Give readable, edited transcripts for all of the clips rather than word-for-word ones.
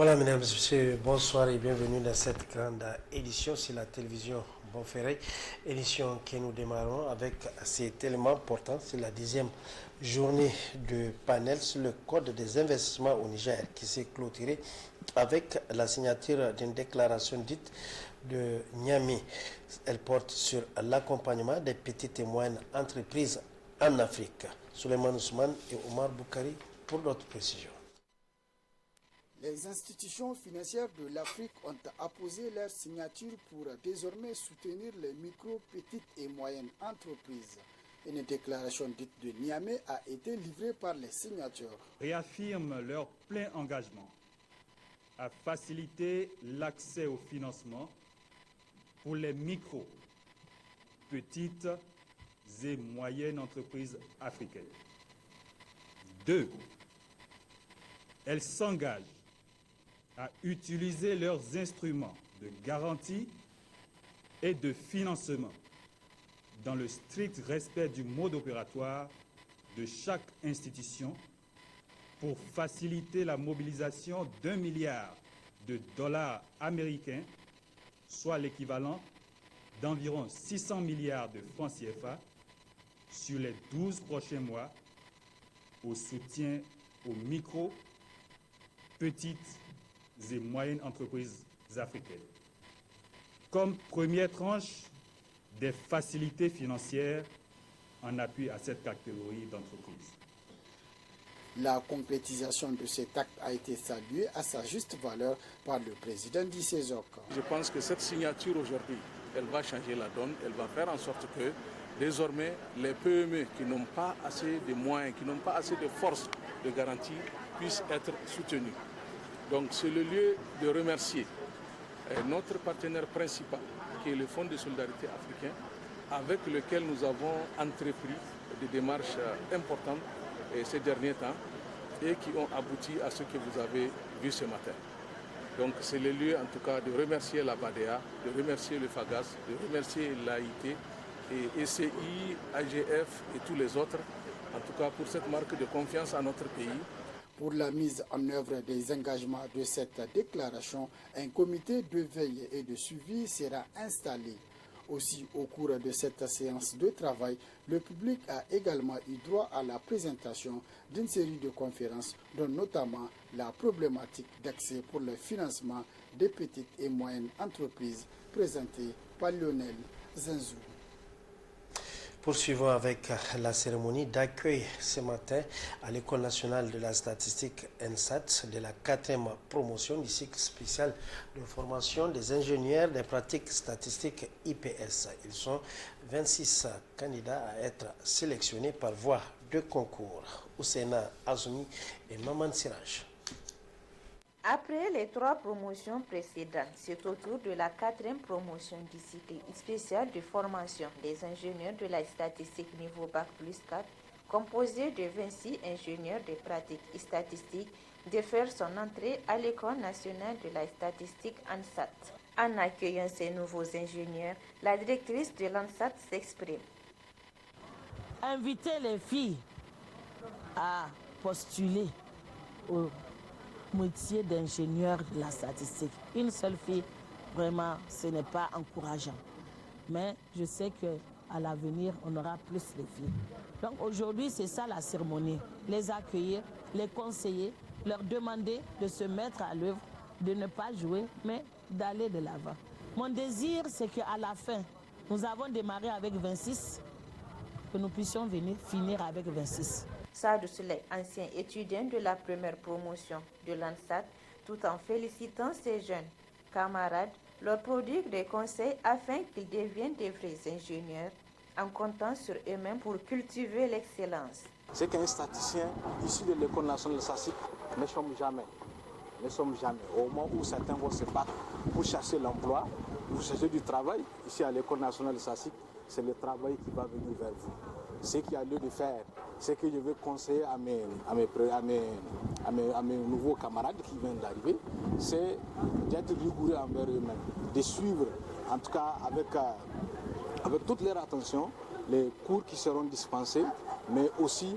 Voilà, mesdames et messieurs, bonsoir et bienvenue dans cette grande édition sur la télévision Bonferré. Édition que nous démarrons avec cet élément portant sur la 10e journée de panel sur le code des investissements au Niger qui s'est clôturé avec la signature d'une déclaration dite de Niamey. Elle porte sur l'accompagnement des petites et moyennes entreprises en Afrique. Souleymane Ousmane et Omar Boukari pour d'autres précisions. Les institutions financières de l'Afrique ont apposé leur signature pour désormais soutenir les micro, petites et moyennes entreprises. Une déclaration dite de Niamey a été livrée par les signataires. Réaffirment leur plein engagement à faciliter l'accès au financement pour les micro, petites et moyennes entreprises africaines. 2. Elles s'engagent à utiliser leurs instruments de garantie et de financement dans le strict respect du mode opératoire de chaque institution pour faciliter la mobilisation d'1 milliard de dollars américains, soit l'équivalent d'environ 600 milliards de francs CFA sur les 12 prochains mois au soutien aux micro, petites et moyennes entreprises africaines. Comme première tranche des facilités financières en appui à cette catégorie d'entreprises. La concrétisation de cet acte a été saluée à sa juste valeur par le président d'ICESOC. Je pense que cette signature aujourd'hui, elle va changer la donne, elle va faire en sorte que désormais les PME qui n'ont pas assez de moyens, qui n'ont pas assez de force de garantie puissent être soutenues. Donc c'est le lieu de remercier notre partenaire principal, qui est le Fonds de solidarité africain, avec lequel nous avons entrepris des démarches importantes ces derniers temps et qui ont abouti à ce que vous avez vu ce matin. Donc c'est le lieu en tout cas de remercier la BADEA, de remercier le FAGAS, de remercier l'AIT et ECI, AGF et tous les autres, en tout cas pour cette marque de confiance à notre pays. Pour la mise en œuvre des engagements de cette déclaration, un comité de veille et de suivi sera installé. Aussi, au cours de cette séance de travail, le public a également eu droit à la présentation d'une série de conférences, dont notamment la problématique d'accès pour le financement des petites et moyennes entreprises, présentée par Lionel Zenzou. Poursuivons avec la cérémonie d'accueil ce matin à l'École nationale de la statistique ENSAT de la 4e promotion du cycle spécial de formation des ingénieurs des pratiques statistiques IPS. Ils sont 26 candidats à être sélectionnés par voie de concours. Oussena Azoumi et Maman Siraj. Après les 3 promotions précédentes, c'est au tour de la 4e promotion du cycle spécial de formation des ingénieurs de la statistique niveau Bac plus 4, composé de 26 ingénieurs de pratiques statistiques, de faire son entrée à l'École nationale de la statistique ANSAT. En accueillant ces nouveaux ingénieurs, la directrice de l'ANSAT s'exprime. Inviter les filles à postuler au métier d'ingénieur de la statistique. Une seule fille, vraiment, ce n'est pas encourageant. Mais je sais qu'à l'avenir, on aura plus de filles. Donc aujourd'hui, c'est ça la cérémonie. Les accueillir, les conseiller, leur demander de se mettre à l'œuvre, de ne pas jouer, mais d'aller de l'avant. Mon désir, c'est qu'à la fin, nous avons démarré avec 26, que nous puissions finir avec 26. Sadou Souley, ancien étudiant de la première promotion de l'ANSAT, tout en félicitant ses jeunes camarades, leur prodigue des conseils afin qu'ils deviennent des vrais ingénieurs en comptant sur eux-mêmes pour cultiver l'excellence. C'est qu'un statisticien issu de l'École nationale de statistique ne sommes jamais. Au moment où certains vont se battre pour chercher l'emploi, pour chercher du travail, ici à l'École nationale de statistique, c'est le travail qui va venir vers vous. Ce qu'il y a lieu de faire, ce que je veux conseiller à mes nouveaux camarades qui viennent d'arriver, c'est d'être rigoureux envers eux-mêmes, de suivre, en tout cas avec toute leur attention, les cours qui seront dispensés, mais aussi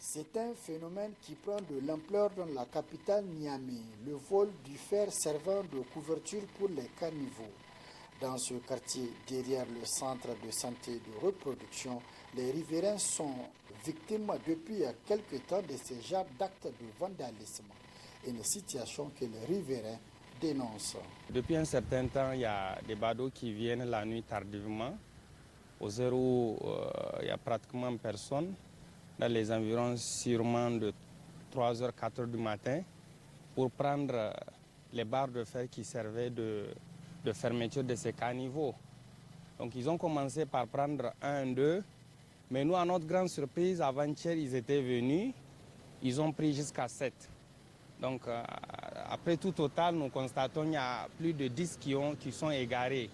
C'est un phénomène qui prend de l'ampleur dans la capitale Niamey, le vol du fer servant de couverture pour les caniveaux. Dans ce quartier, derrière le centre de santé de reproduction, les riverains sont victimes depuis quelque temps de ce genre d'actes de vandalisme. Une situation que les riverains dénoncent. Depuis un certain temps, il y a des badauds qui viennent la nuit tardivement, aux heures où il n'y a pratiquement personne, dans les environs sûrement de 3h, 4h du matin, pour prendre les barres de fer qui servaient de fermeture de ces caniveaux. Donc ils ont commencé par prendre 1, 2, mais nous, à notre grande surprise, avant-hier, ils étaient venus, ils ont pris jusqu'à 7. Donc après tout total, nous constatons qu'il y a plus de 10 qui sont égarés.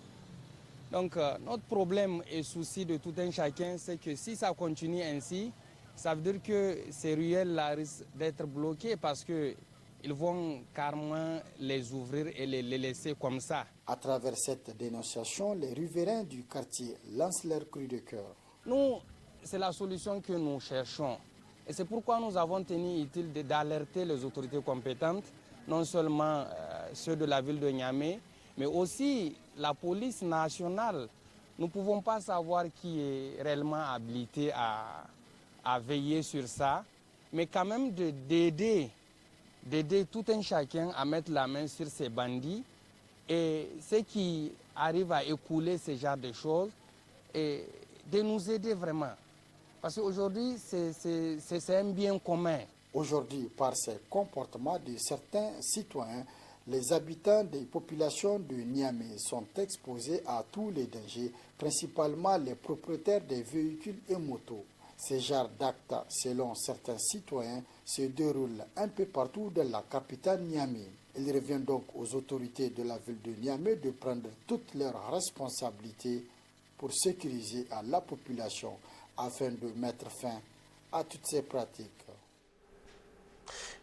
Donc notre problème et souci de tout un chacun, c'est que si ça continue ainsi, ça veut dire que ces ruelles-là risquent d'être bloquées parce qu'ils vont carrément les ouvrir et les laisser comme ça. À travers cette dénonciation, les riverains du quartier lancent leur cri de cœur. Nous, c'est la solution que nous cherchons. Et c'est pourquoi nous avons tenu utile d'alerter les autorités compétentes, non seulement ceux de la ville de Niamey, mais aussi la police nationale. Nous ne pouvons pas savoir qui est réellement habilité à veiller sur ça, mais quand même d'aider tout un chacun à mettre la main sur ces bandits et ceux qui arrivent à écouler ce genre de choses et de nous aider vraiment. Parce qu'aujourd'hui, c'est un bien commun. Aujourd'hui, par ces comportements de certains citoyens, les habitants des populations de Niamey sont exposés à tous les dangers, principalement les propriétaires des véhicules et motos. Ces genres d'actes, selon certains citoyens, se déroulent un peu partout dans la capitale Niamey. Il revient donc aux autorités de la ville de Niamey de prendre toutes leurs responsabilités pour sécuriser à la population afin de mettre fin à toutes ces pratiques.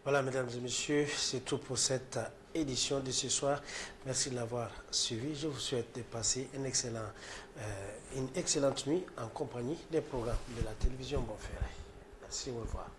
Voilà, mesdames et messieurs, c'est tout pour cette édition de ce soir. Merci de l'avoir suivi. Je vous souhaite de passer une excellente nuit en compagnie des programmes de la télévision Bonferré. Merci, au revoir.